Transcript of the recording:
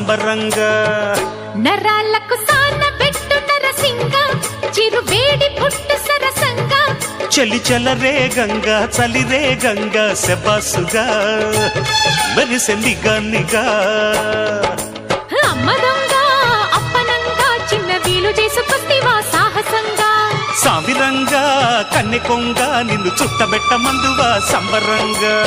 సంబరంగా నరాలకు సాన పెట్టు నరసింగ చిరు వేడి పుట్టు సరసంగా చలి చలరే గంగా చలిరే గంగా శబాసుగా మెరిసె నిగా అమ్మదంగా అప్పనంగా చిన్న వీలు చేసుకొస్తివా సాహసంగా సామిరంగా కన్నె కొంగ నిన్ను చుట్టబెట్ట మందువా సంబరంగా